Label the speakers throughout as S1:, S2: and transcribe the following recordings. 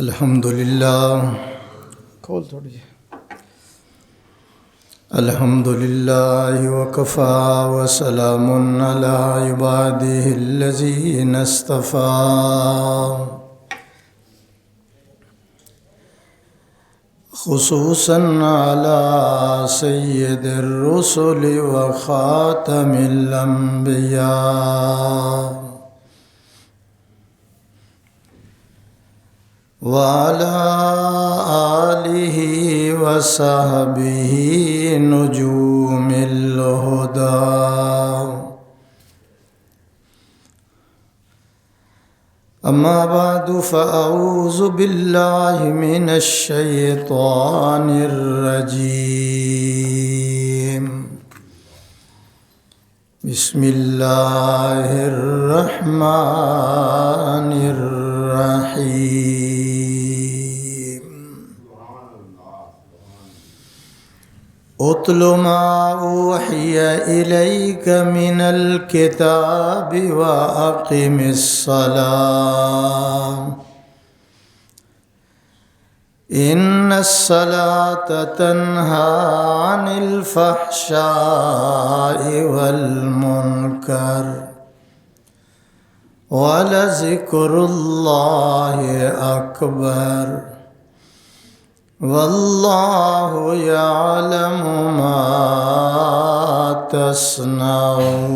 S1: الحمد لله
S2: کھول تھوڑی
S1: الحمد لله وكفى وسلام على عباده الذين اصطفى خصوصا على سيد الرسل وخاتم الأنبياء وعلى آله وصحبه نجوم الهدى أما بعد فأعوذ بالله من الشيطان الرجيم بسم الله الرحمن الرحيم اتل ما اوحي اليك من الكتاب واقم الصلاه ان الصلاه تنهى عن الفحشاء والمنكر ولذكر الله اكبر والله يعلم ما تصنعون.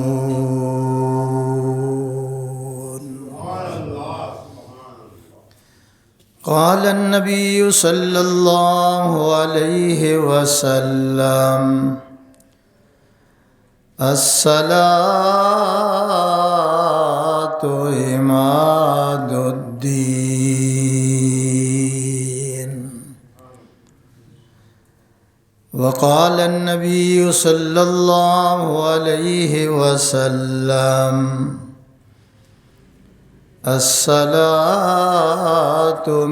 S1: قال النبي صلى الله عليه وسلم الصلاة عماد الدين. وقال النبي صلى الله عليه وسلم الصلاة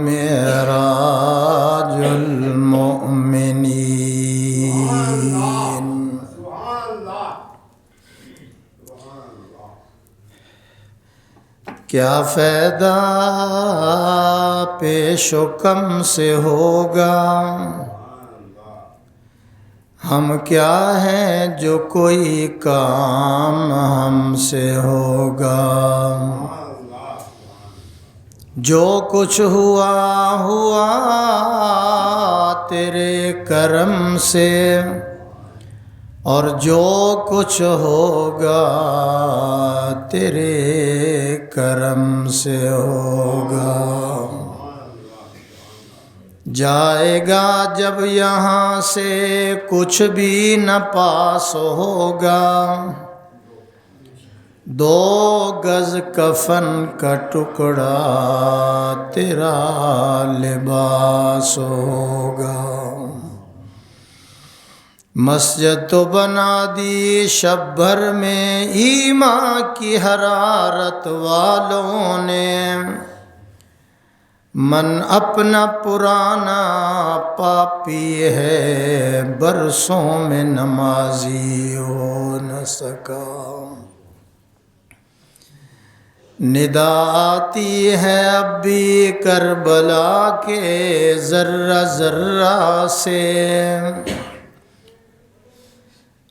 S1: معراج المؤمنين. کیا فائدہ پیش و کم سے ہوگا، ہم کیا ہیں جو کوئی کام ہم سے ہوگا. جو کچھ ہوا ہوا تیرے کرم سے، اور جو کچھ ہوگا تیرے کرم سے ہوگا. جائے گا جب یہاں سے کچھ بھی نہ پاس ہوگا، 2 گز کفن کا ٹکڑا تیرا لباس ہوگا. مسجد تو بنا دی شب بھر میں ایمان کی حرارت والوں نے، من اپنا پرانا پاپی ہے برسوں میں نمازی ہو نہ سکا. ندا آتی ہے اب بھی کربلا کے ذرہ ذرہ سے،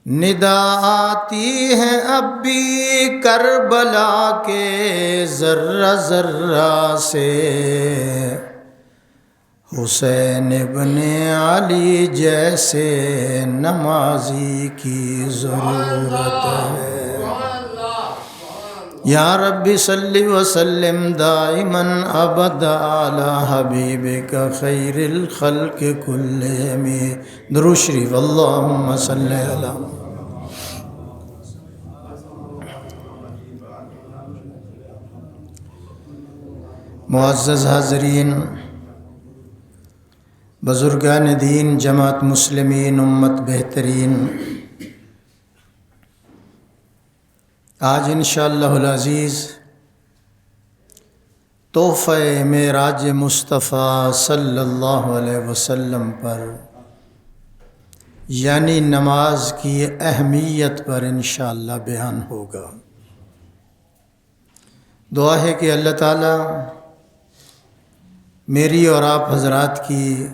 S1: ندا آتی ہے اب بھی کربلا کے ذرہ ذرہ سے. حسین ابن علی جیسے نمازی کی ضرورت ہے. یا رب صلی وسلم دائما ابدا علی حبیبک خیر الخلق کلہم. درود شریف. اللہم صلی علی معزز حاضرین، بزرگان دین، جماعت مسلمین، امت بہترین، آج انشاءاللہ العزیز تحفہ معراج مصطفیٰ صلی اللہ علیہ وسلم پر، یعنی نماز کی اہمیت پر انشاءاللہ بیان ہوگا. دعا ہے کہ اللہ تعالیٰ میری اور آپ حضرات کی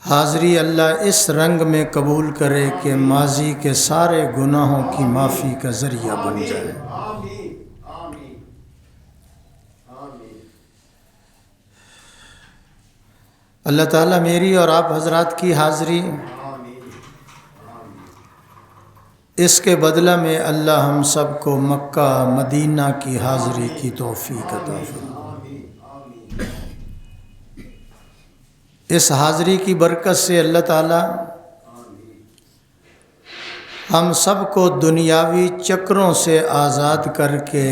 S1: حاضری اللہ اس رنگ میں قبول کرے کہ ماضی کے سارے گناہوں کی معافی کا ذریعہ بن جائے۔ اللہ تعالیٰ میری اور آپ حضرات کی حاضری، اس کے بدلہ میں اللہ ہم سب کو مکہ مدینہ کی حاضری کی توفیق عطا فرمائے۔ اس حاضری کی برکت سے اللہ تعالیٰ ہم سب کو دنیاوی چکروں سے آزاد کر کے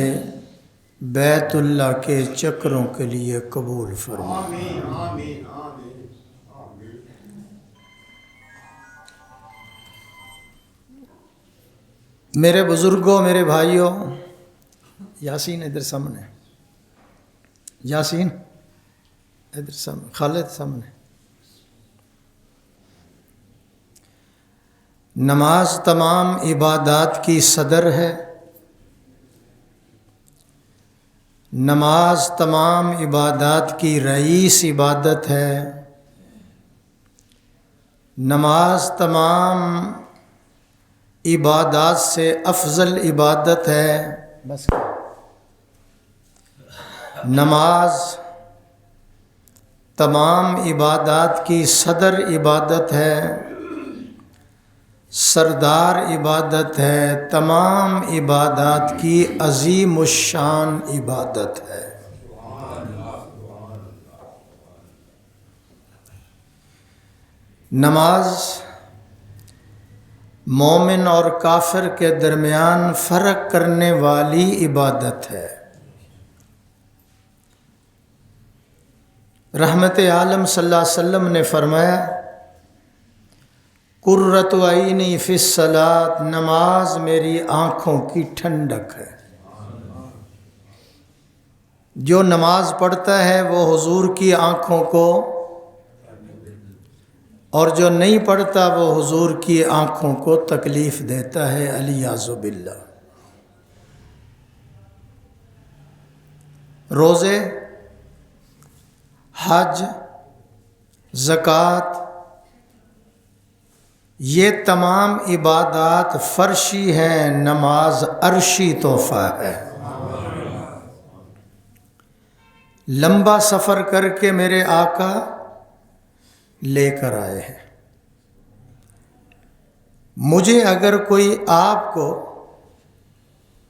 S1: بیت اللہ کے چکروں کے لیے قبول فرمائے۔ میرے بزرگوں، میرے بھائیوں، یاسین ادھر سامنے، یاسین ادھر سامنے، خالد سامنے۔ نماز تمام عبادات کی صدر ہے، نماز تمام عبادات کی رئیس عبادت ہے، نماز تمام عبادات سے افضل عبادت ہے۔ بس نماز تمام عبادات کی صدر عبادت ہے، سردار عبادت ہے، تمام عبادات کی عظیم الشان عبادت ہے۔ نماز مومن اور کافر کے درمیان فرق کرنے والی عبادت ہے۔ رحمت عالم صلی اللہ علیہ وسلم نے فرمایا، قرۃ عینی فی الصلاۃ، نماز میری آنکھوں کی ٹھنڈک ہے۔ جو نماز پڑھتا ہے وہ حضور کی آنکھوں کو، اور جو نہیں پڑھتا وہ حضور کی آنکھوں کو تکلیف دیتا ہے، الیاذ باللہ۔ روزے، حج، زکوٰۃ، یہ تمام عبادات فرشی ہیں، نماز عرشی تحفہ ہے۔ لمبا سفر کر کے میرے آقا لے کر آئے ہیں۔ مجھے اگر کوئی آپ کو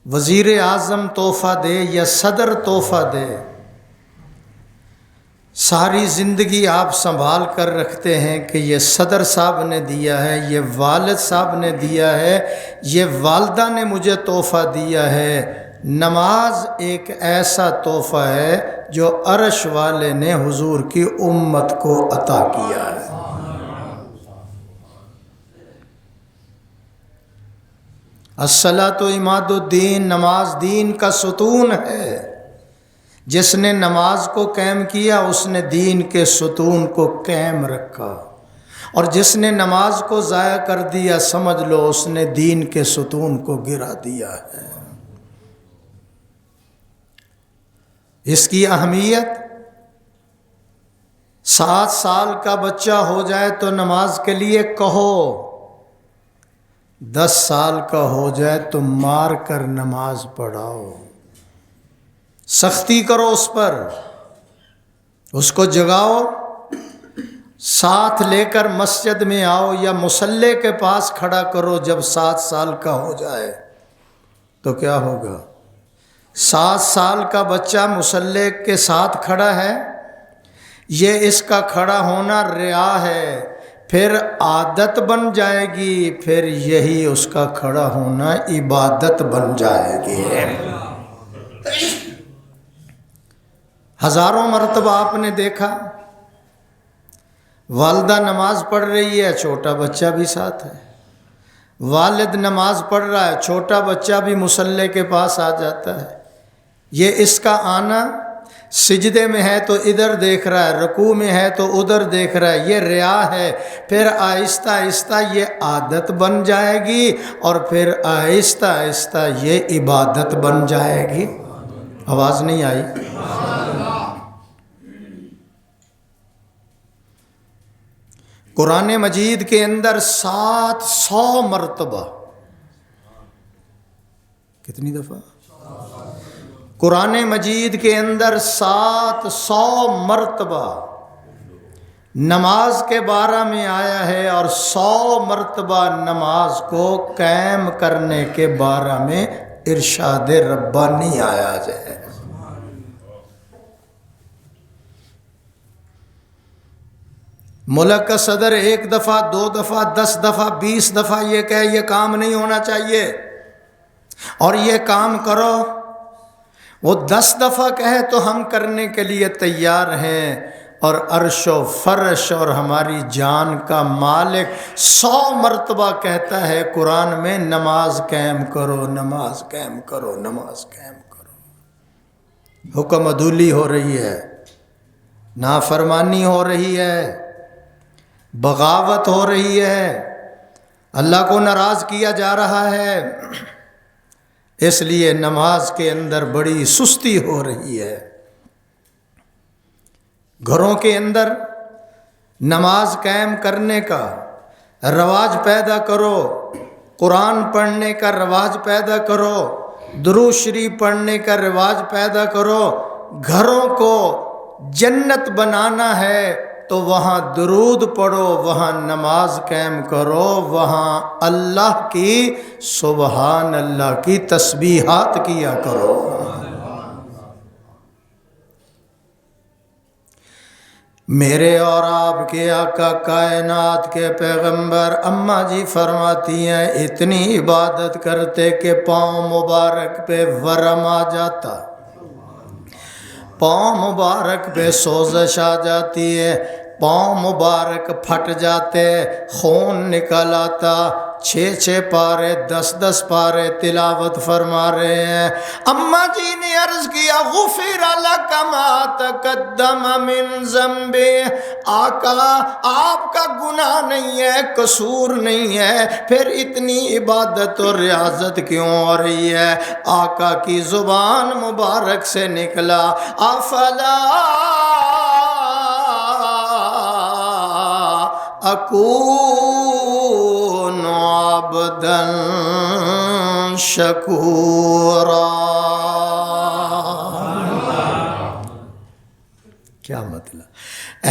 S1: وزیر اعظم تحفہ دے یا صدر تحفہ دے، ساری زندگی آپ سنبھال کر رکھتے ہیں کہ یہ صدر صاحب نے دیا ہے، یہ والد صاحب نے دیا ہے، یہ والدہ نے مجھے تحفہ دیا ہے۔ نماز ایک ایسا تحفہ ہے جو عرش والے نے حضور کی امت کو عطا کیا ہے۔ الصلاۃ عماد الدین، نماز دین کا ستون ہے۔ جس نے نماز کو قائم کیا اس نے دین کے ستون کو قائم رکھا، اور جس نے نماز کو ضائع کر دیا سمجھ لو اس نے دین کے ستون کو گرا دیا ہے۔ اس کی اہمیت، 7 سال کا بچہ ہو جائے تو نماز کے لیے کہو، 10 سال کا ہو جائے تو مار کر نماز پڑھاؤ، سختی کرو اس پر، اس کو جگاؤ، ساتھ لے کر مسجد میں آؤ یا مصلی کے پاس کھڑا کرو۔ جب 7 سال کا ہو جائے تو کیا ہوگا؟ 7 سال کا بچہ مصلی کے ساتھ کھڑا ہے، یہ اس کا کھڑا ہونا ریا ہے، پھر عادت بن جائے گی، پھر یہی اس کا کھڑا ہونا عبادت بن جائے گی۔ ہزاروں مرتبہ آپ نے دیکھا والدہ نماز پڑھ رہی ہے، چھوٹا بچہ بھی ساتھ ہے، والد نماز پڑھ رہا ہے، چھوٹا بچہ بھی مصلی کے پاس آ جاتا ہے۔ یہ اس کا آنا، سجدے میں ہے تو ادھر دیکھ رہا ہے، رکوع میں ہے تو ادھر دیکھ رہا ہے، یہ ریا ہے۔ پھر آہستہ آہستہ یہ عادت بن جائے گی، اور پھر آہستہ آہستہ یہ عبادت بن جائے گی۔ آواز نہیں آئی؟ قرآن مجید کے اندر 700 مرتبہ، کتنی دفعہ؟ قرآن مجید کے اندر 700 مرتبہ نماز کے بارے میں آیا ہے، اور 100 مرتبہ نماز کو قائم کرنے کے بارے میں ارشاد ربانی آیا ہے۔ ملک کا صدر 1 دفعہ 2 دفعہ 10 دفعہ 20 دفعہ یہ کہے یہ کام نہیں ہونا چاہیے اور یہ کام کرو، وہ 10 دفعہ کہے تو ہم کرنے کے لیے تیار ہیں، اور عرش و فرش اور ہماری جان کا مالک 100 مرتبہ کہتا ہے قرآن میں نماز قائم کرو، نماز قائم کرو، نماز قائم کرو۔ حکم عدولی ہو رہی ہے، نافرمانی ہو رہی ہے، بغاوت ہو رہی ہے، اللہ کو ناراض کیا جا رہا ہے، اس لیے نماز کے اندر بڑی سستی ہو رہی ہے۔ گھروں کے اندر نماز قائم کرنے کا رواج پیدا کرو، قرآن پڑھنے کا رواج پیدا کرو، درود شریف پڑھنے کا رواج پیدا کرو۔ گھروں کو جنت بنانا ہے تو وہاں درود پڑھو، وہاں نماز قائم کرو، وہاں اللہ کی سبحان اللہ کی تسبیحات کیا کرو۔ میرے اور آپ کے آقا کائنات کے پیغمبر اماں جی فرماتی ہیں اتنی عبادت کرتے کہ پاؤں مبارک پہ ورم آ جاتا، پاؤں مبارک پہ سوزش آ جاتی ہے، پاؤں مبارک پھٹ جاتے، خون نکل آتا، 6 پارے 10 پارے تلاوت فرما رہے ہیں۔ اماں جی نے عرض کیا غفر لک ما تقدم من ذنبے، آقا آپ کا گناہ نہیں ہے، قصور نہیں ہے، پھر اتنی عبادت اور ریاضت کیوں ہو رہی ہے؟ آقا کی زبان مبارک سے نکلا افلا اکون عبدا شکورا۔ کیا مطلب؟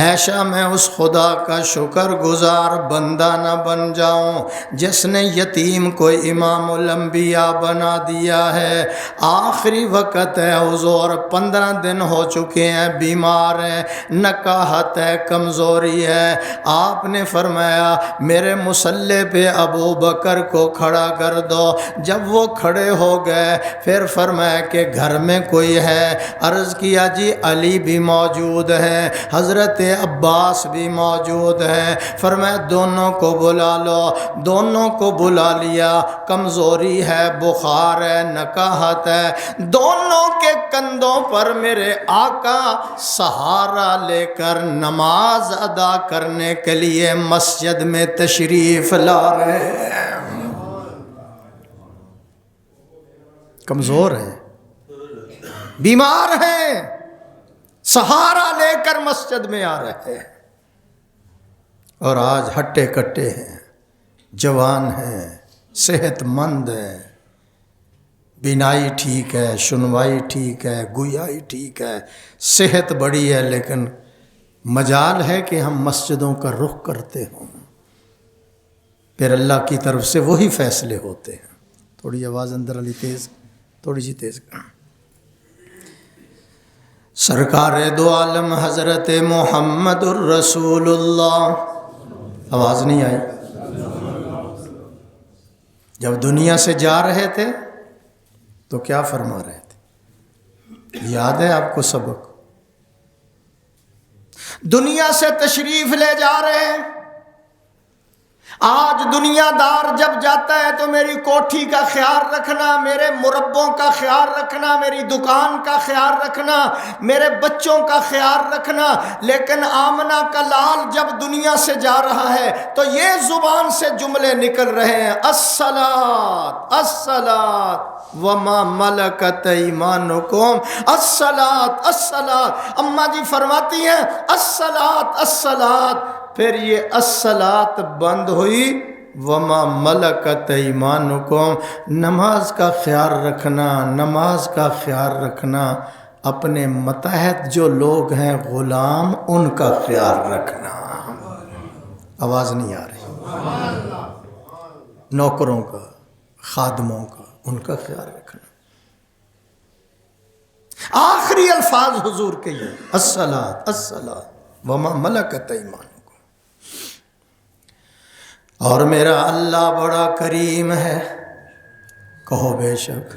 S1: ایشا میں اس خدا کا شکر گزار بندہ نہ بن جاؤں جس نے یتیم کو امام الانبیاء بنا دیا ہے۔ آخری وقت ہے حضور، 15 دن ہو چکے ہیں، بیمار ہیں، نکاحت ہے، کمزوری ہے۔ آپ نے فرمایا میرے مصلی پہ ابو بکر کو کھڑا کر دو۔ جب وہ کھڑے ہو گئے پھر فرمایا کہ گھر میں کوئی ہے؟ عرض کیا جی علی بھی موجود ہے، حضرت عباس بھی موجود ہیں۔ فرمایا دونوں کو بلا لو، دونوں کو بلا لیا۔ کمزوری ہے، بخار ہے، نکاحت ہے، دونوں کے کندھوں پر میرے آقا سہارا لے کر نماز ادا کرنے کے لیے مسجد میں تشریف لا رہے ہیں۔ کمزور ہیں، بیمار ہیں، سہارا لے کر مسجد میں آ رہے ہیں، اور آج ہٹے کٹے ہیں، جوان ہیں، صحت مند ہیں، بینائی ٹھیک ہے، سنوائی ٹھیک ہے، گویائی ٹھیک ہے، صحت بڑی ہے، لیکن مجال ہے کہ ہم مسجدوں کا رخ کرتے ہوں، پھر اللہ کی طرف سے وہی فیصلے ہوتے ہیں۔ تھوڑی آواز اندر علی تیز، تھوڑی سی تیز۔ سرکار دو عالم حضرت محمد الرسول اللہ، آواز نہیں آئی؟ جب دنیا سے جا رہے تھے تو کیا فرما رہے تھے؟ یاد ہے آپ کو سبق؟ دنیا سے تشریف لے جا رہے ہیں۔ آج دنیا دار جب جاتا ہے تو میری کوٹھی کا خیال رکھنا، میرے مربوں کا خیال رکھنا، میری دکان کا خیال رکھنا، میرے بچوں کا خیال رکھنا، لیکن آمنہ کا لال جب دنیا سے جا رہا ہے تو یہ زبان سے جملے نکل رہے ہیں الصلاۃ الصلاۃ وما ملکت ایمانکم، الصلاۃ الصلاۃ۔ اماں جی فرماتی ہیں الصلاۃ الصلاۃ، پھر یہ الصلاۃ بند ہوئی، وما ملکت ایمانکم، نماز کا خیال رکھنا، نماز کا خیال رکھنا، اپنے متحد جو لوگ ہیں غلام، ان کا خیال رکھنا۔ آواز نہیں آ رہی؟ نوکروں کا، خادموں کا، ان کا خیال رکھنا۔ آخری الفاظ حضور کے یہ الصلاۃ الصلاۃ وما ملکت ایمانکم۔ اور میرا اللہ بڑا کریم ہے، کہو بے شک۔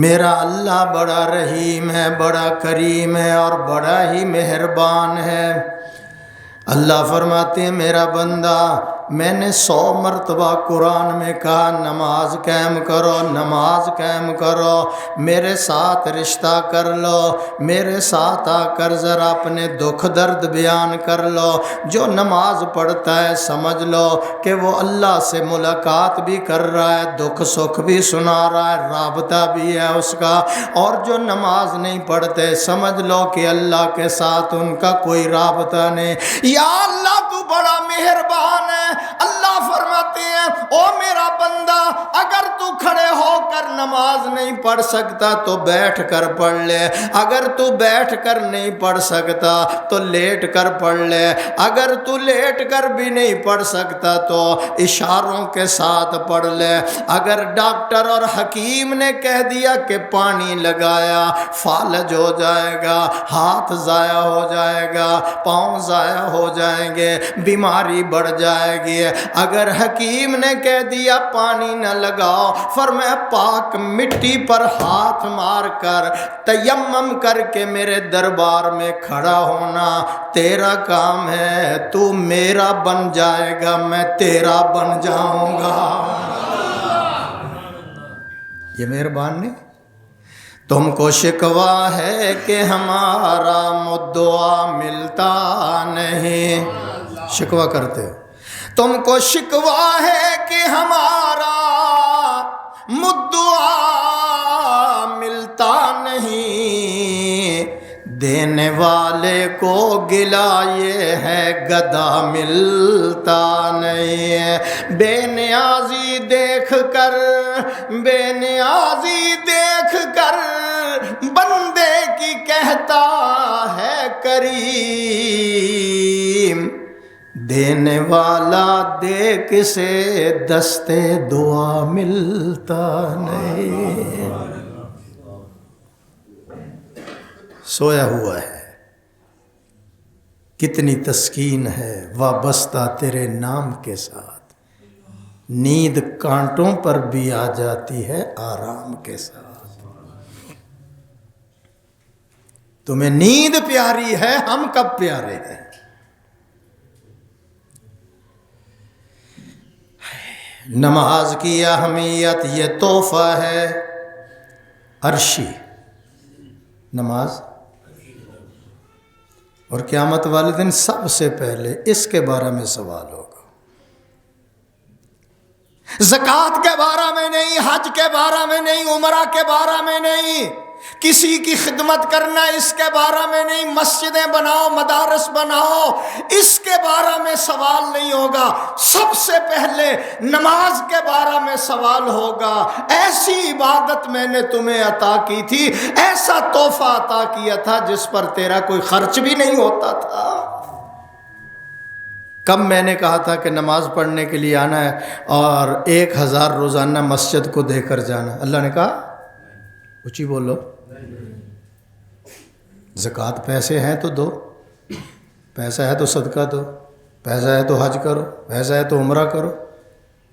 S1: میرا اللہ بڑا رحیم ہے، بڑا کریم ہے اور بڑا ہی مہربان ہے۔ اللہ فرماتے ہیں میرا بندہ، میں نے 100 مرتبہ قرآن میں کہا نماز قائم کرو، نماز قائم کرو، میرے ساتھ رشتہ کر لو، میرے ساتھ آ کر ذرا اپنے دکھ درد بیان کر لو۔ جو نماز پڑھتا ہے سمجھ لو کہ وہ اللہ سے ملاقات بھی کر رہا ہے، دکھ سکھ بھی سنا رہا ہے، رابطہ بھی ہے اس کا۔ اور جو نماز نہیں پڑھتے سمجھ لو کہ اللہ کے ساتھ ان کا کوئی رابطہ نہیں۔ یا اللہ تو بڑا مہربان ہے۔ اللہ فرماتے ہیں او میرا بندہ، اگر تو کھڑے ہو کر نماز نہیں پڑھ سکتا تو بیٹھ کر پڑھ لے، اگر تو بیٹھ کر نہیں پڑھ سکتا تو لیٹ کر پڑھ لے، اگر تو لیٹ کر بھی نہیں پڑھ سکتا تو اشاروں کے ساتھ پڑھ لے۔ اگر ڈاکٹر اور حکیم نے کہہ دیا کہ پانی لگایا فالج ہو جائے گا، ہاتھ ضائع ہو جائے گا، پاؤں ضائع ہو جائیں گے، بیماری بڑھ جائے گی، اگر حکیم نے کہہ دیا پانی نہ لگاؤ، فرمایا پاک مٹی پر ہاتھ مار کر تیمم کر کے میرے دربار میں کھڑا ہونا تیرا کام ہے، تو میرا بن جائے گا، میں تیرا بن جاؤں گا۔ یہ مہربان نہیں؟ تم کو شکوہ ہے کہ ہمارا مدعا ملتا نہیں، شکوہ کرتے ہو، تم کو شکوہ ہے کہ ہمارا مدعا ملتا نہیں، دینے والے کو گلہ یہ ہے گدھا ملتا نہیں ہے۔ بے نیازی دیکھ کر، بے نیازی دیکھ کر بندے کی کہتا ہے کریم، دینے والا دے کسے دستے دعا ملتا نہیں۔ سویا ہوا ہے، کتنی تسکین ہے وابستہ تیرے نام کے ساتھ، نیند کانٹوں پر بھی آ جاتی ہے آرام کے ساتھ۔ تمہیں نیند پیاری ہے، ہم کب پیارے ہیں؟ نماز کی اہمیت یہ تحفہ ہے عرشی، نماز، اور قیامت والے دن سب سے پہلے اس کے بارے میں سوال ہوگا، زکوٰۃ کے بارے میں نہیں، حج کے بارے میں نہیں، عمرہ کے بارے میں نہیں، کسی کی خدمت کرنا اس کے بارے میں نہیں، مسجدیں بناؤ، مدارس بناؤ، اس کے بارے میں سوال نہیں ہوگا، سب سے پہلے نماز کے بارے میں سوال ہوگا۔ ایسی عبادت میں نے تمہیں عطا کی تھی، ایسا تحفہ عطا کیا تھا جس پر تیرا کوئی خرچ بھی نہیں ہوتا تھا۔ کب میں نے کہا تھا کہ نماز پڑھنے کے لیے آنا ہے اور 1000 روزانہ مسجد کو دے کر جانا؟ اللہ نے کہا اونچی بولو، زکوٰۃ پیسے ہیں تو دو، پیسہ ہے تو صدقہ دو، پیسہ ہے تو حج کرو، پیسہ ہے تو عمرہ کرو،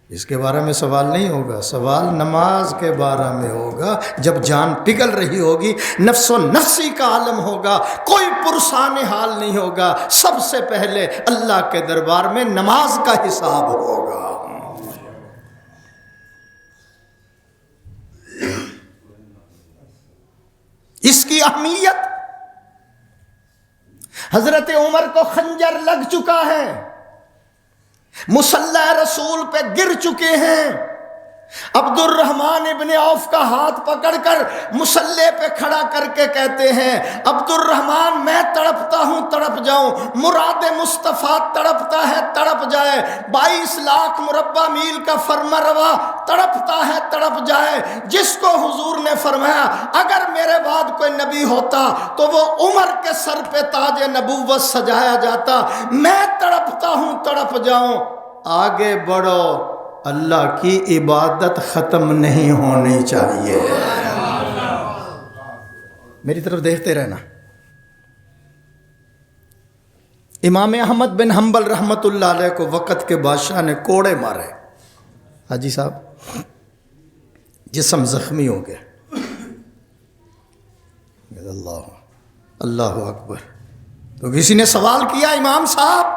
S1: اس کے بارے میں سوال نہیں ہوگا، سوال نماز کے بارے میں ہوگا۔ جب جان پگھل رہی ہوگی، نفس و نفسی کا عالم ہوگا، کوئی پرسان حال نہیں ہوگا، سب سے پہلے اللہ کے دربار میں نماز کا حساب ہوگا۔ اس کی اہمیت، حضرت عمر کو خنجر لگ چکا ہے، مصلی رسول پہ گر چکے ہیں، عبد الرحمن ابن عوف کا ہاتھ پکڑ کر مصلی پہ کھڑا کر کے کہتے ہیں عبد الرحمن میں تڑپتا ہوں، تڑپ جاؤں، مراد مصطفیٰ تڑپتا ہے تڑپ جائے، 22 لاکھ مربع میل کا فرما روا تڑپتا ہے تڑپ جائے، جس کو حضور نے فرمایا اگر میرے بعد کوئی نبی ہوتا تو وہ عمر کے سر پہ تاج نبوت سجایا جاتا، میں تڑپتا ہوں تڑپ جاؤں۔ آگے بڑھو، اللہ کی عبادت ختم نہیں ہونی چاہیے۔ میری طرف دیکھتے رہنا۔ امام احمد بن حنبل رحمت اللہ علیہ کو وقت کے بادشاہ نے کوڑے مارے، حاجی صاحب جسم زخمی ہو گیا۔ اللہ اکبر۔ تو کسی نے سوال کیا امام صاحب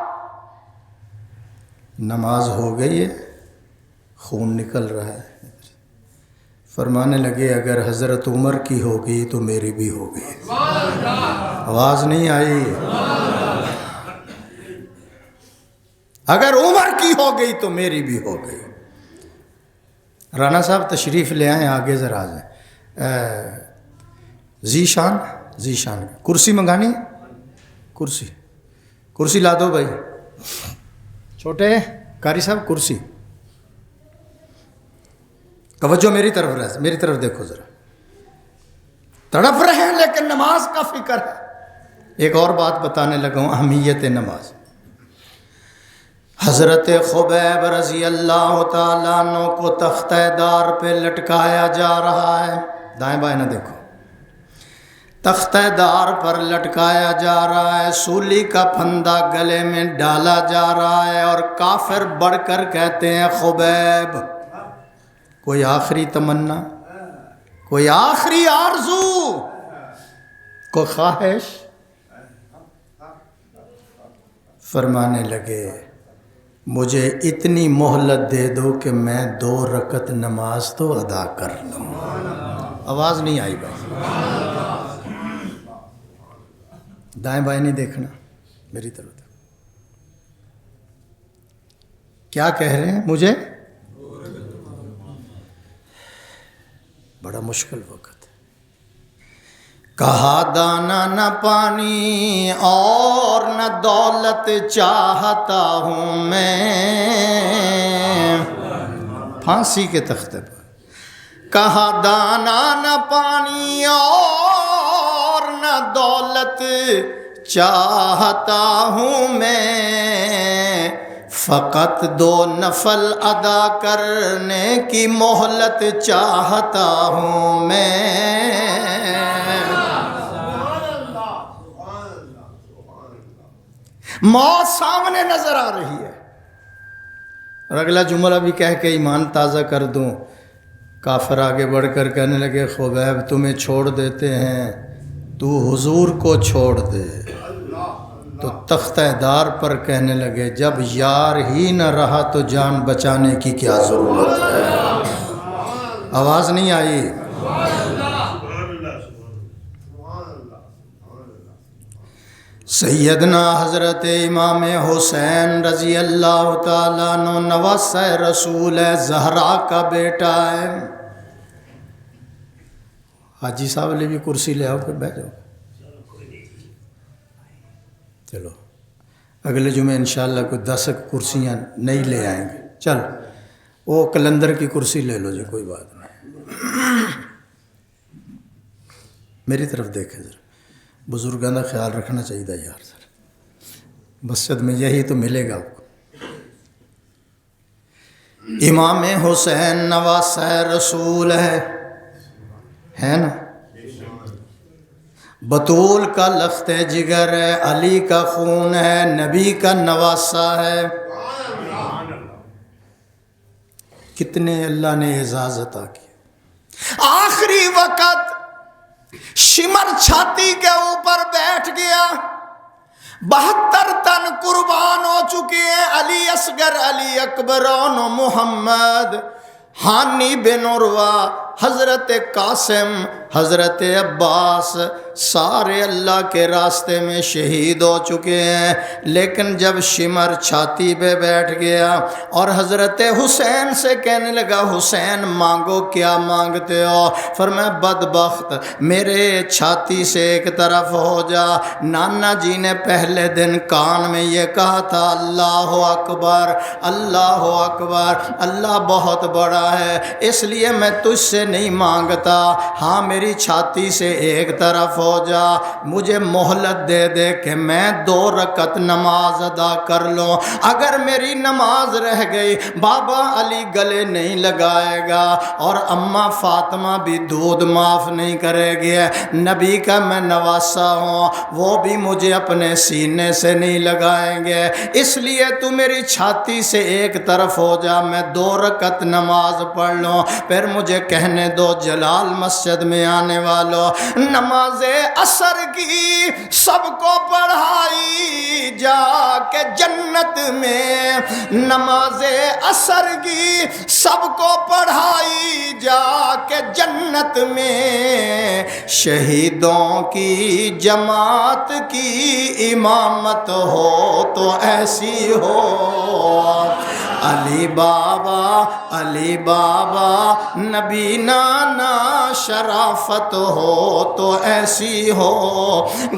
S1: نماز ہو گئی ہے، خون نکل رہا ہے، فرمانے لگے اگر حضرت عمر کی ہو گئی تو میری بھی ہو گئی۔ آواز نہیں آئی؟ اگر عمر کی ہو گئی تو میری بھی ہو گئی۔ رانا صاحب تشریف لے آئیں، آگے ذرا آ جائیں۔ ذیشان کرسی منگانی، کرسی لا دو بھائی، چھوٹے قاری صاحب کرسی۔ توجہ میری طرف دیکھو ذرا، تڑپ رہے ہیں لیکن نماز کا فکر ہے۔ ایک اور بات بتانے لگا ہوں، اہمیت نماز۔ حضرت خبیب رضی اللہ تعالیٰ عنہ کو تختہ دار پہ لٹکایا جا رہا ہے، دائیں بائیں نہ دیکھو، تختہ دار پر لٹکایا جا رہا ہے، سولی کا پھندا گلے میں ڈالا جا رہا ہے، اور کافر بڑھ کر کہتے ہیں خبیب کوئی آخری تمنا، کوئی آخری آرزو، کوئی خواہش؟ فرمانے لگے مجھے اتنی مہلت دے دو کہ میں 2 رکعت نماز تو ادا کر لوں۔ آواز نہیں آئی بھائی، دائیں بائیں نہیں دیکھنا، میری طرف دیکھو۔ کیا کہہ رہے ہیں؟ مجھے بڑا مشکل وقت ہے۔ کہا دانا نہ پانی اور نہ دولت چاہتا ہوں میں، پھانسی کے تختے پر کہا دانا نہ پانی اور نہ دولت چاہتا ہوں میں، فقط 2 نفل ادا کرنے کی مہلت چاہتا ہوں میں۔ موت سامنے نظر آ رہی ہے، اور اگلا جملہ بھی کہہ کے ایمان تازہ کر دوں۔ کافر آگے بڑھ کر کہنے لگے خبیب تمہیں چھوڑ دیتے ہیں، تو حضور کو چھوڑ دے۔ تو تختہ دار پر کہنے لگے جب یار ہی نہ رہا تو جان بچانے کی کیا ضرورت ہے؟ آواز نہیں آئی؟ سیدنا حضرت امام حسین رضی اللہ تعالیٰ عنہ نواسہ رسول ہے، زہرا کا بیٹا ہے۔ حاجی صاحب علی بھی کرسی لے آؤ، پھر بیٹھ جاؤ۔ چلو اگلے جمعے انشاءاللہ کوئی 10 کرسیاں نہیں لے آئیں گے، چل وہ کلندر کی کرسی لے لو جی، کوئی بات نہیں۔ میری طرف دیکھیں ذرا، بزرگوں کا خیال رکھنا چاہیے یار سر، مسجد میں یہی تو ملے گا آپ کو۔ امام حسین نواسہ رسول ہے نا، بطول کا لخت جگر ہے، علی کا خون ہے، نبی کا نواسہ ہے۔ کتنے اللہ نے اعزاز عطا کیا۔ آخری وقت شمر چھاتی کے اوپر بیٹھ گیا، 72 تن قربان ہو چکے ہیں، علی اصغر، علی اکبر، و محمد، ہانی بن عروہ، حضرت قاسم، حضرت عباس، سارے اللہ کے راستے میں شہید ہو چکے ہیں، لیکن جب شمر چھاتی پہ بیٹھ گیا اور حضرت حسین سے کہنے لگا حسین مانگو کیا مانگتے ہو، فرمایا بدبخت میرے چھاتی سے ایک طرف ہو جا۔ نانا جی نے پہلے دن کان میں یہ کہا تھا اللہ اکبر اللہ اکبر، اللہ بہت بڑا ہے اس لیے میں تجھ سے نہیں مانگتا، ہاں میری چھاتی سے ایک طرف ہو جا، مجھے مہلت دے دے کہ میں 2 رکعت نماز ادا کر لوں، اگر میری نماز رہ گئی بابا علی گلے نہیں لگائے گا اور اماں فاطمہ بھی دودھ معاف نہیں کرے گی، نبی کا میں نواسا ہوں وہ بھی مجھے اپنے سینے سے نہیں لگائیں گے، اس لیے تو میری چھاتی سے ایک طرف ہو جا، میں 2 رکعت نماز پڑھ لوں، پھر مجھے کہنے دو جلال مسجد میں آنے والوں نماز عصر کی سب کو پڑھائی جا کے جنت میں، نماز عصر کی سب کو پڑھائی جا کے جنت میں، شہیدوں کی جماعت کی امامت ہو تو ایسی ہو، علی بابا نبی نانا شرافت ہو تو ایسی ہو،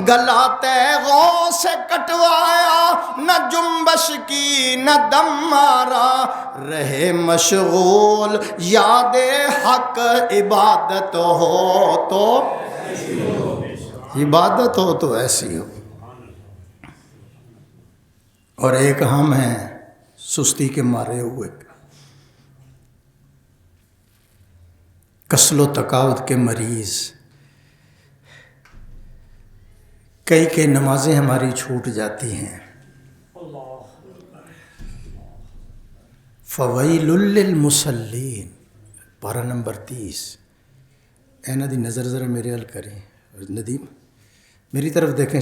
S1: گلا تیغوں سے کٹوایا نہ جنبش کی نہ دم مارا، رہے مشغول یاد حق عبادت ہو تو عبادت ہو تو ایسی ہو۔ اور ایک ہم ہیں سستی کے مارے ہوئے، کسل و تقاعد کے مریض، کئی نمازیں ہماری چھوٹ جاتی ہیں، فویل للمصلین، پارہ نمبر 30۔ اے ندی نظر ذرا میرے حل کریں، ندیم میری طرف دیکھیں،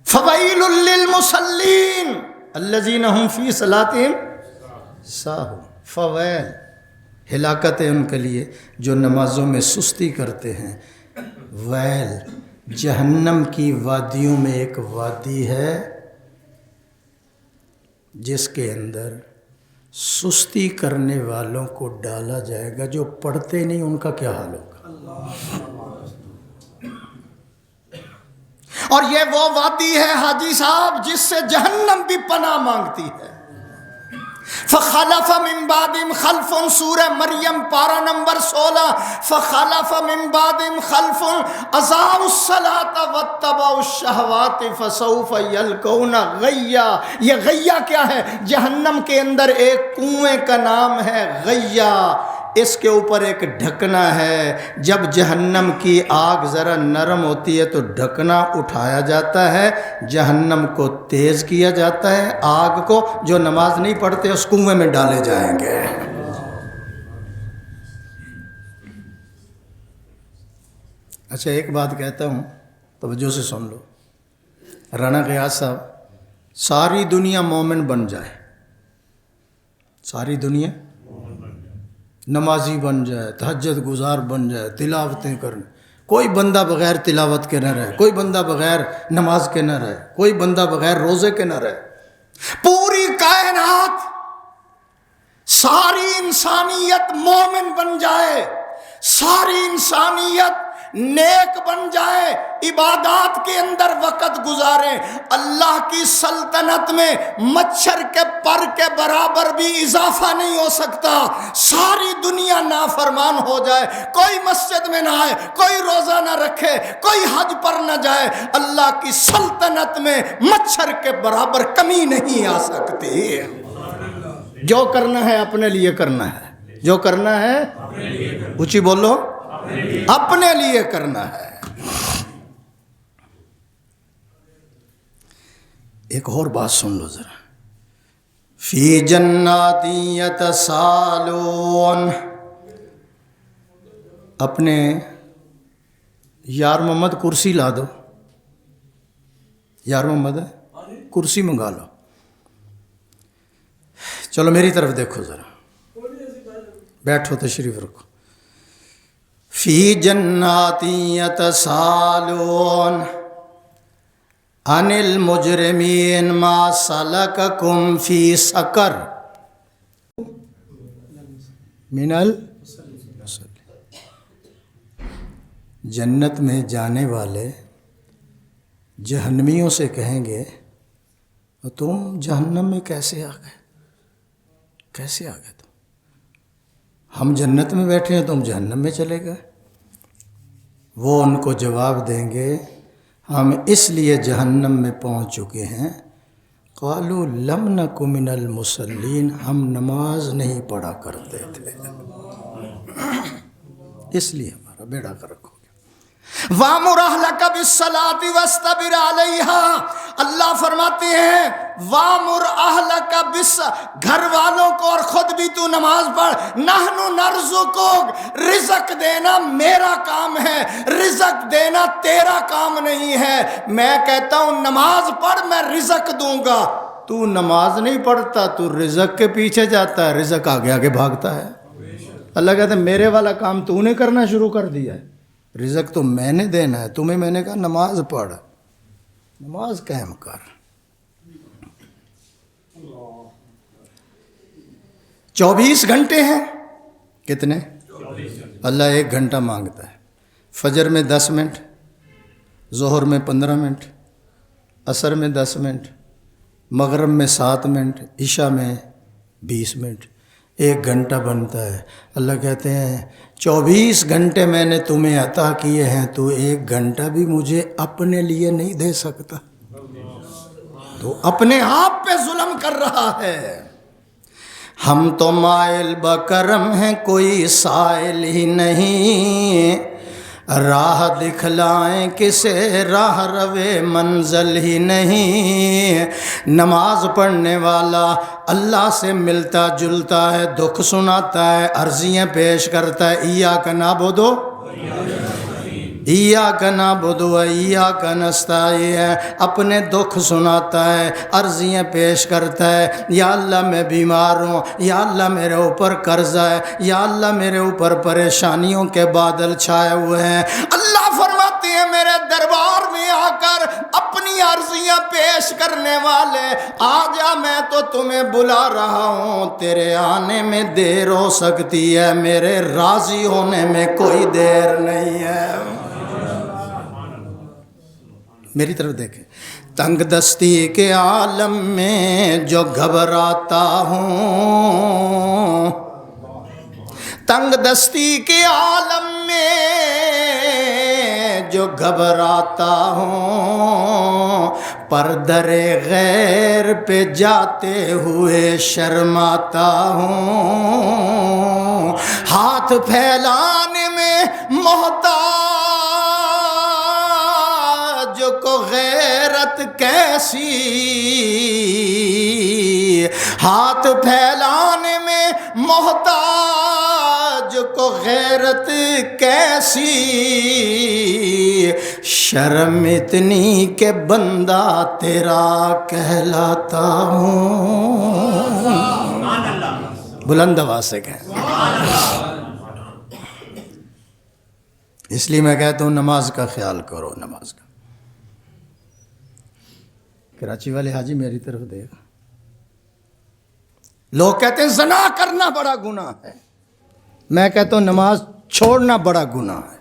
S1: فویل للمصلین الذین هم فی صلاتہم ساہون، فویل ہلاکت ہے ان کے لیے جو نمازوں میں سستی کرتے ہیں، ویل جہنم کی وادیوں میں ایک وادی ہے جس کے اندر سستی کرنے والوں کو ڈالا جائے گا، جو پڑھتے نہیں ان کا کیا حال ہوگا۔ اور یہ وہ وادی ہے حاجی صاحب جس سے جہنم بھی پناہ مانگتی ہے۔ فخلف من بعدہم خلف، سورہ مریم پارہ نمبر 16، فخلف من بعدہم خلف اضاعوا الصلاۃ واتبعوا الشہوات فسوف یلقون غیا۔ یہ غیا کیا ہے؟ جہنم کے اندر ایک کنویں کا نام ہے غیا، اس کے اوپر ایک ڈھکنا ہے، جب جہنم کی آگ ذرا نرم ہوتی ہے تو ڈھکنا اٹھایا جاتا ہے، جہنم کو تیز کیا جاتا ہے، آگ کو جو نماز نہیں پڑھتے اس کنویں میں ڈالے جائیں گے۔ اچھا ایک بات کہتا ہوں توجہ سے سن لو، رانا غیاث صاحب، ساری دنیا مومن بن جائے، ساری دنیا نمازی بن جائے، تہجد گزار بن جائے، تلاوتیں کرنے، کوئی بندہ بغیر تلاوت کے نہ رہے، کوئی بندہ بغیر نماز کے نہ رہے، کوئی بندہ بغیر روزے کے نہ رہے، پوری کائنات ساری انسانیت مومن بن جائے، ساری انسانیت نیک بن جائے، عبادات کے اندر وقت گزاریں، اللہ کی سلطنت میں مچھر کے پر کے برابر بھی اضافہ نہیں ہو سکتا، ساری دنیا نافرمان ہو جائے، کوئی مسجد میں نہ آئے، کوئی روزہ نہ رکھے، کوئی حج پر نہ جائے، اللہ کی سلطنت میں مچھر کے برابر کمی نہیں آ سکتی۔ جو کرنا ہے اپنے لیے کرنا ہے، جو کرنا ہے اونچی بولو، اپنے لیے کرنا ہے۔ ایک اور بات سن لو ذرا، فی جنات یتسالون، اپنے یار محمد کرسی لا دو، یار محمد کرسی منگا لو، چلو میری طرف دیکھو ذرا، بیٹھو تشریف رکھو۔ فی جنات یتسالون عن المجرمین ما سلککم فی سقر من جنت میں جانے والے جہنمیوں سے کہیں گے تم جہنم میں کیسے آ گئے؟ کیسے آ گئے تم؟ ہم جنت میں بیٹھے ہیں تم جہنم میں چلے گئے؟ وہ ان کو جواب دیں گے ہم اس لیے جہنم میں پہنچ چکے ہیں قالوا لم نک من المصلین، ہم نماز نہیں پڑھا کرتے تھے، اس لیے ہمارا بیڑا غرق ہو گیا۔ وَأْمُرْ أَهْلَكَ بِالصَّلَاةِ وَاسْتَبِرْ عَلَيْهَا، اللہ فرماتے ہیں وَأْمُرْ أَهْلَكَ گھر والوں کو اور خود بھی تو نماز پڑھ۔ نَحْنُ نَرْزُقُكَ، رزق دینا میرا کام ہے، رزق دینا تیرا کام نہیں ہے۔ میں کہتا ہوں نماز پڑھ میں رزق دوں گا، تو نماز نہیں پڑھتا، تو رزق کے پیچھے جاتا ہے، رزق آگے آگے بھاگتا ہے۔ اللہ کہتا ہے میرے والا کام تو نے کرنا شروع کر دیا ہے، رزق تو میں نے دینا ہے، تمہیں میں نے کہا نماز پڑھ، نماز قائم کر۔ 24 گھنٹے ہیں، کتنے؟ اللہ 1 گھنٹہ مانگتا ہے۔ فجر میں 10 منٹ، ظہر میں 15 منٹ، عصر میں 10 منٹ، مغرب میں 7 منٹ، عشاء میں 20 منٹ، 1 گھنٹہ بنتا ہے۔ اللہ کہتے ہیں 24 گھنٹے میں نے تمہیں عطا کیے ہیں، تو 1 گھنٹہ بھی مجھے اپنے لیے نہیں دے سکتا، تو اپنے آپ پہ ظلم کر رہا ہے۔ ہم تو مائل بکرم ہیں، کوئی سائل ہی نہیں، راہ دکھلائیں کسے راہ روے منزل ہی نہیں۔ نماز پڑھنے والا اللہ سے ملتا جلتا ہے، دکھ سناتا ہے، عرضیاں پیش کرتا ہے، ایاک نعبد ایاک نعبد و ایاک نستعین، اپنے دکھ سناتا ہے، عرضیاں پیش کرتا ہے، یا اللہ میں بیمار ہوں، یا اللہ میرے اوپر قرضہ ہے، یا اللہ میرے اوپر پریشانیوں کے بادل چھائے ہوئے ہیں۔ اللہ فرماتے ہیں میرے دربار میں آ کر اپنی عرضیاں پیش کرنے والے آ جا، میں تو تمہیں بلا رہا ہوں، تیرے آنے میں دیر ہو سکتی ہے، میرے راضی ہونے میں کوئی دیر نہیں ہے۔ میری طرف دیکھیں، تنگ دستی کے عالم میں جو گھبراتا ہوں، تنگ دستی کے عالم میں جو گھبراتا ہوں، پر در غیر پہ جاتے ہوئے شرماتا ہوں، ہاتھ پھیلانے میں محتاج کو غیرت کیسی، ہاتھ پھیلانے میں محتاج کو غیرت کیسی، شرم اتنی کہ بندہ تیرا کہلاتا ہوں۔ بلند آواز سے کہیں، اس لیے میں کہتا ہوں نماز کا خیال کرو، نماز کا۔ کراچی والے حاجی میری طرف دیکھ، لوگ کہتے ہیں زنا کرنا بڑا گناہ ہے، میں کہتا ہوں نماز چھوڑنا بڑا گناہ ہے۔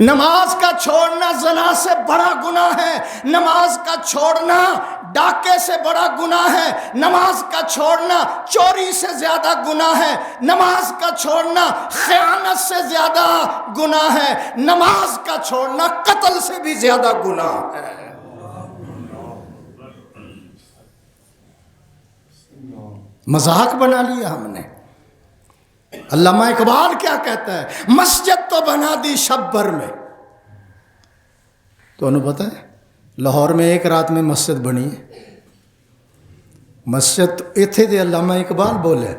S1: نماز کا چھوڑنا زنا سے بڑا گناہ ہے، نماز کا چھوڑنا ڈاکے سے بڑا گناہ ہے، نماز کا چھوڑنا چوری سے زیادہ گناہ ہے، نماز کا چھوڑنا خیانت سے زیادہ گناہ ہے، نماز کا چھوڑنا قتل سے بھی زیادہ گناہ ہے۔ مذاق بنا لیا ہم نے۔ علامہ اقبال کیا کہتا ہے، مسجد تو بنا دی شب بھر میں۔ تو انہوں پتہ ہے لاہور میں ایک رات میں مسجد بنی ہے، مسجد اتھے دے علامہ اقبال بولے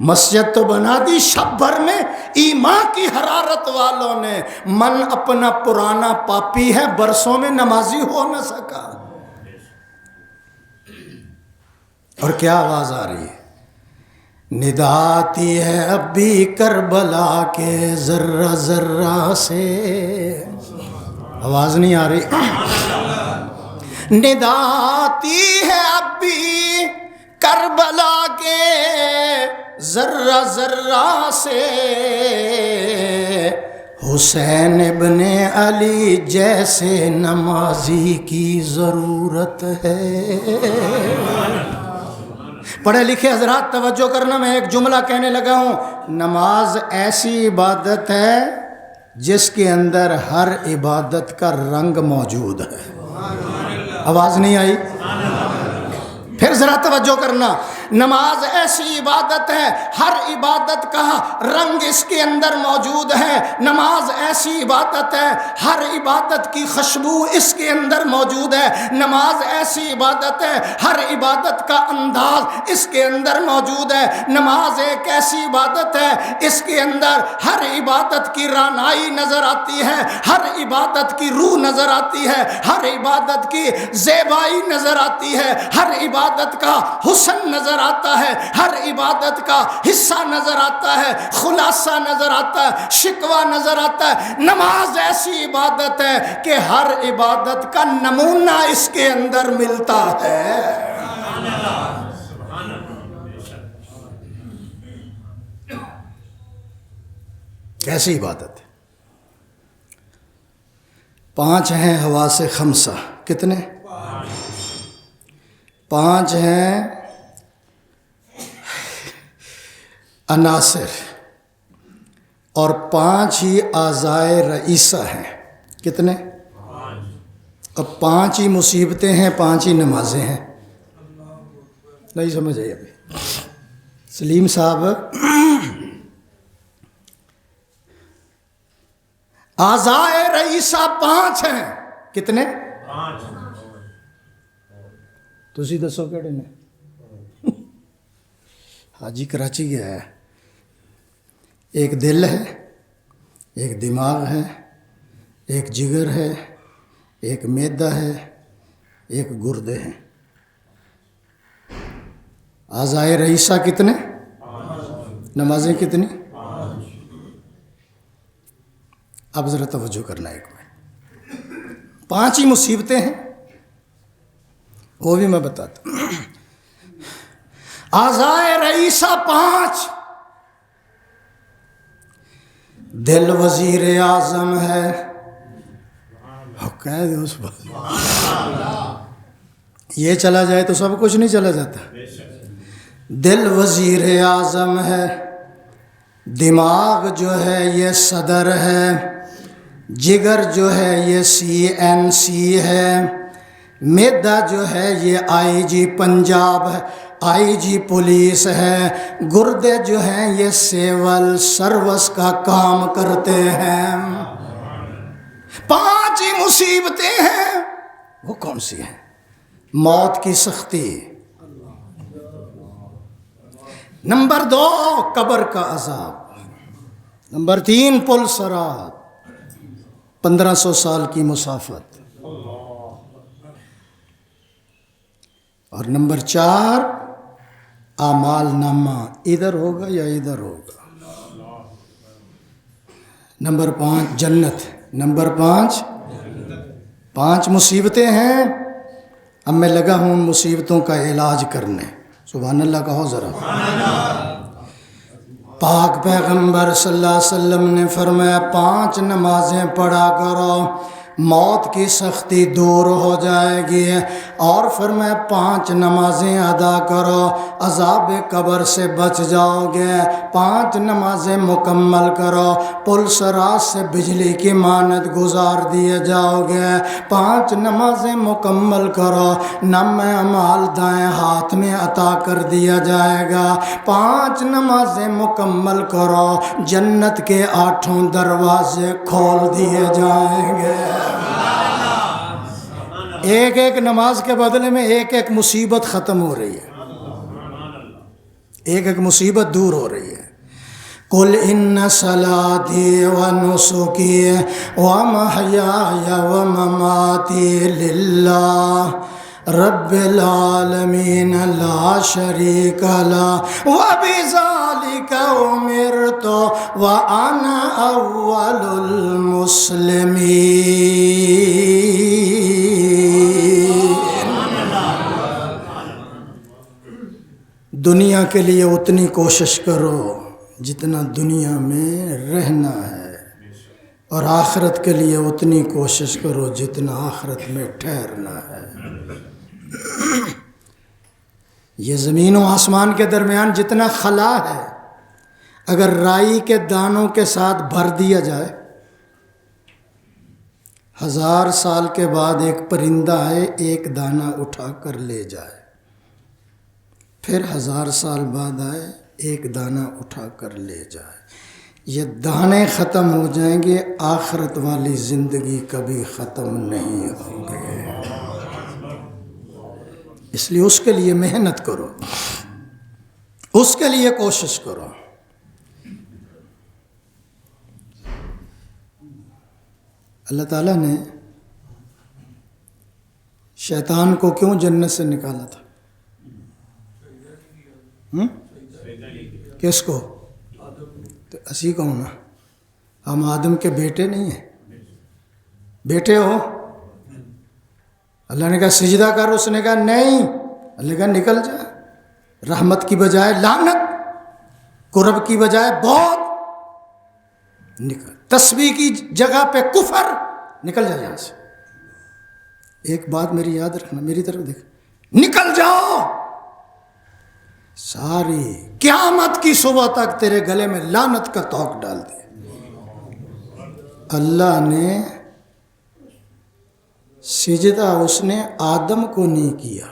S1: مسجد تو بنا دی شب بھر میں، ایمان کی حرارت والوں نے، من اپنا پرانا پاپی ہے، برسوں میں نمازی ہو نہ سکا۔ اور کیا آواز آ رہی ہے، نداتی ہے اب بھی کربلا کے ذرہ ذرہ سے. آواز نہیں آ رہی. نداتی ہے اب بھی کربلا کے ذرہ ذرہ سے. حسین ابن علی جیسے نمازی کی ضرورت ہے. پڑھے لکھے حضرات توجہ کرنا، میں ایک جملہ کہنے لگا ہوں. نماز ایسی عبادت ہے جس کے اندر ہر عبادت کا رنگ موجود ہے. آواز نہیں آئی؟ پھر ذرا توجہ کرنا. نماز ایسی عبادت ہے ہر عبادت کا رنگ اس کے اندر موجود ہے. نماز ایسی عبادت ہے ہر عبادت کی خوشبو اس کے اندر موجود ہے. نماز ایسی عبادت ہے ہر عبادت کا انداز اس کے اندر موجود ہے. نماز ایک ایسی عبادت ہے اس کے اندر ہر عبادت کی رانائی نظر آتی ہے، ہر عبادت کی روح نظر آتی ہے، ہر عبادت کی زیبائی نظر آتی ہے، ہر عبادت کا حسن نظر آتا ہے، ہر عبادت کا حصہ نظر آتا ہے، خلاصہ نظر آتا ہے، شکوہ نظر آتا ہے. نماز ایسی عبادت ہے کہ ہر عبادت کا نمونہ اس کے اندر ملتا ہے. کیسی عبادت ہے؟ 5 ہیں حواس خمسہ. کتنے؟ 5 ہیں عناصر اور 5 ہی اعضائے رئیسہ ہیں. کتنے؟ اب 5 ہی مصیبتیں ہیں، 5 ہی نمازیں ہیں. نہیں سمجھ آئی ابھی؟ سلیم صاحب، اعضائے رئیسہ 5 ہیں. کتنے؟ 5. تسی دسو کہڑے نے؟ حاجی کراچی گیا ہے. ایک دل ہے، ایک دماغ ہے، ایک جگر ہے، ایک معدہ ہے، ایک گردے ہیں. اعضائے رئیسہ کتنے؟ 5. نمازیں کتنی؟ 5. اب ذرا توجہ کرنا ایک منٹ. 5 ہی مصیبتیں ہیں، وہ بھی میں بتاتا ہوں. اعضائے رئیسہ 5. دل وزیر اعظم ہے. کہہ دو اس بات، یہ چلا جائے تو سب کچھ نہیں چلا جاتا. دل وزیر اعظم ہے، دماغ جو ہے یہ صدر ہے، جگر جو ہے یہ CNC ہے، معدہ جو ہے یہ IG پنجاب ہے، IG پولیس ہے، گردے جو ہیں یہ سیول سروس کا کام کرتے ہیں. 5 ہی مصیبتیں ہیں. وہ کون سی ہیں؟ موت کی سختی. نمبر 2 قبر کا عذاب. نمبر 3 پل صراط، 1500 سال کی مسافت. اور نمبر 4 اعمال نامہ ادھر ہوگا یا ادھر ہوگا. نمبر 5 جنت. نمبر 5 مصیبتیں ہیں. اب میں لگا ہوں ان مصیبتوں کا علاج کرنے. سبحان اللہ کہو ذرا. پاک پیغمبر صلی اللہ علیہ وسلم نے فرمایا 5 نمازیں پڑھا کرو، موت کی سختی دور ہو جائے گی. اور فرمایا 5 نمازیں ادا کرو، عذاب قبر سے بچ جاؤ گے. 5 نمازیں مکمل کرو، پل صراط سے بجلی کی مانند گزار دیے جاؤ گے. 5 نمازیں مکمل کرو، نام اعمال دائیں ہاتھ میں عطا کر دیا جائے گا. 5 نمازیں مکمل کرو، جنت کے 8 دروازے کھول دیے جائیں گے. ایک ایک نماز کے بدلے میں ایک ایک مصیبت ختم ہو رہی ہے، ایک ایک مصیبت دور ہو رہی ہے. قل ان صلاتی و نسکی و محیای و مماتی للہ رب العالمین لا شریک لہ وبذالک امرت وانا اول المسلمین۔ دنیا کے لیے اتنی کوشش کرو جتنا دنیا میں رہنا ہے، اور آخرت کے لیے اتنی کوشش کرو جتنا آخرت میں ٹھہرنا ہے۔ یہ زمین و آسمان کے درمیان جتنا خلا ہے، اگر رائی کے دانوں کے ساتھ بھر دیا جائے، 1000 سال کے بعد ایک پرندہ آئے ایک دانہ اٹھا کر لے جائے، پھر 1000 سال بعد آئے ایک دانہ اٹھا کر لے جائے، یہ دانے ختم ہو جائیں گے، آخرت والی زندگی کبھی ختم نہیں ہوگی۔ اس لیے اس کے لیے محنت کرو، اس کے لیے کوشش کرو۔ اللہ تعالیٰ نے شیطان کو کیوں جنت سے نکالا تھا؟ کس کو؟ تو اسی کو ہونا، ہم آدم کے بیٹے نہیں ہیں، بیٹے ہو؟ اللہ نے کہا سجدہ کر، اس نے کہا نہیں، اللہ نے کہا نکل جا، رحمت کی بجائے لعنت، قرب کی بجائے بہت، نکل، تسبیح کی جگہ پہ کفر، نکل جا یہاں سے۔ ایک بات میری یاد رکھنا، میری طرف دیکھ، نکل جاؤ، ساری قیامت کی صبح تک تیرے گلے میں لعنت کا توق ڈال دیا۔ اللہ نے سجدہ اس نے آدم کو نہیں کیا،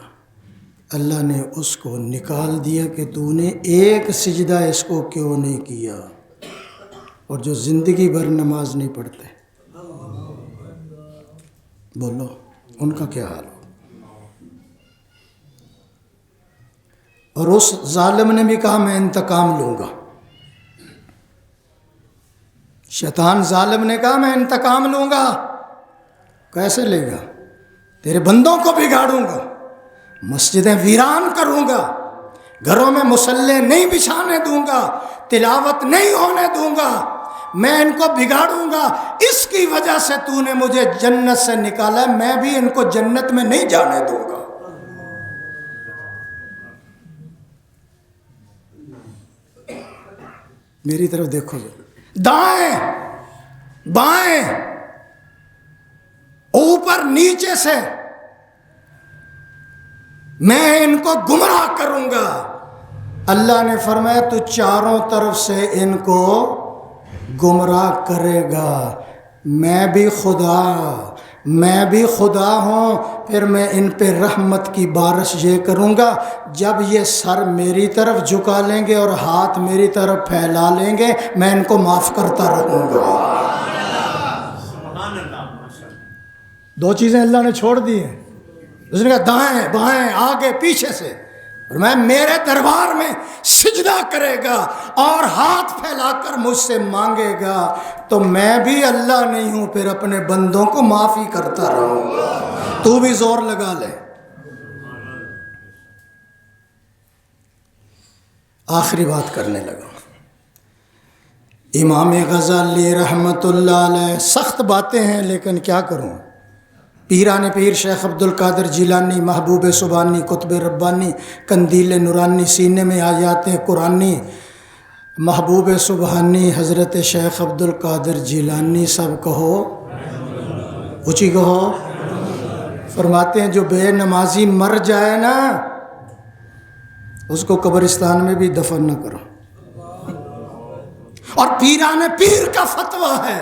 S1: اللہ نے اس کو نکال دیا کہ تو نے ایک سجدہ اس کو کیوں نہیں کیا۔ اور جو زندگی بھر نماز نہیں پڑھتے، بولو ان کا کیا حال ہو؟ اور اس ظالم نے بھی کہا میں انتقام لوں گا، شیطان ظالم نے کہا میں انتقام لوں گا۔ کیسے لے گا؟ تیرے بندوں کو بگاڑوں گا، مسجدیں ویران کروں گا، گھروں میں مصلے نہیں بچھانے دوں گا، تلاوت نہیں ہونے دوں گا، میں ان کو بگاڑوں گا۔ اس کی وجہ سے تو نے مجھے جنت سے نکالا، میں بھی ان کو جنت میں نہیں جانے دوں گا۔ میری طرف دیکھو، دائیں بائیں اوپر نیچے سے میں ان کو گمراہ کروں گا۔ اللہ نے فرمایا تو چاروں طرف سے ان کو گمراہ کرے گا، میں بھی خدا ہوں، پھر میں ان پہ رحمت کی بارش یہ کروں گا، جب یہ سر میری طرف جھکا لیں گے اور ہاتھ میری طرف پھیلا لیں گے، میں ان کو معاف کرتا رہوں گا۔ دو چیزیں اللہ نے چھوڑ دی ہیں، اس نے کہا دائیں بائیں آگے پیچھے سے، اور میں میرے دربار میں سجدہ کرے گا اور ہاتھ پھیلا کر مجھ سے مانگے گا تو میں بھی اللہ نہیں ہوں، پھر اپنے بندوں کو معافی کرتا رہوں گا۔ تو بھی زور لگا لے۔ آخری بات کرنے لگا، امام غزالی رحمت اللہ علیہ، سخت باتیں ہیں لیکن کیا کروں، پیران پیر شیخ عبد القادر جیلانی، محبوب سبحانی، قطب ربانی، قندیل نورانی، سینے میں آیات قرآنی، محبوب سبحانی، حضرت شیخ عبد القادر جیلانی، سب کہو اونچی کہو۔ فرماتے ہیں جو بے نمازی مر جائے نا، اس کو قبرستان میں بھی دفن نہ کرو۔ اور پیران پیر کا فتویٰ ہے،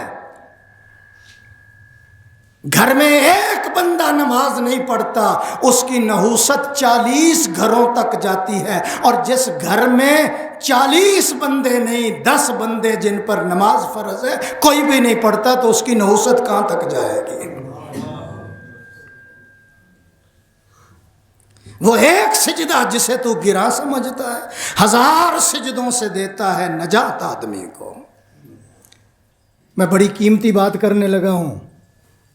S1: گھر میں ایک بندہ نماز نہیں پڑھتا، اس کی نحوست 40 گھروں تک جاتی ہے، اور جس گھر میں 40 بندے نہیں 10 بندے جن پر نماز فرض ہے کوئی بھی نہیں پڑھتا، تو اس کی نحوست کہاں تک جائے گی؟ وہ ایک سجدہ جسے تو گراں سمجھتا ہے 1000 سجدوں سے دیتا ہے نجات آدمی کو۔ میں بڑی قیمتی بات کرنے لگا ہوں،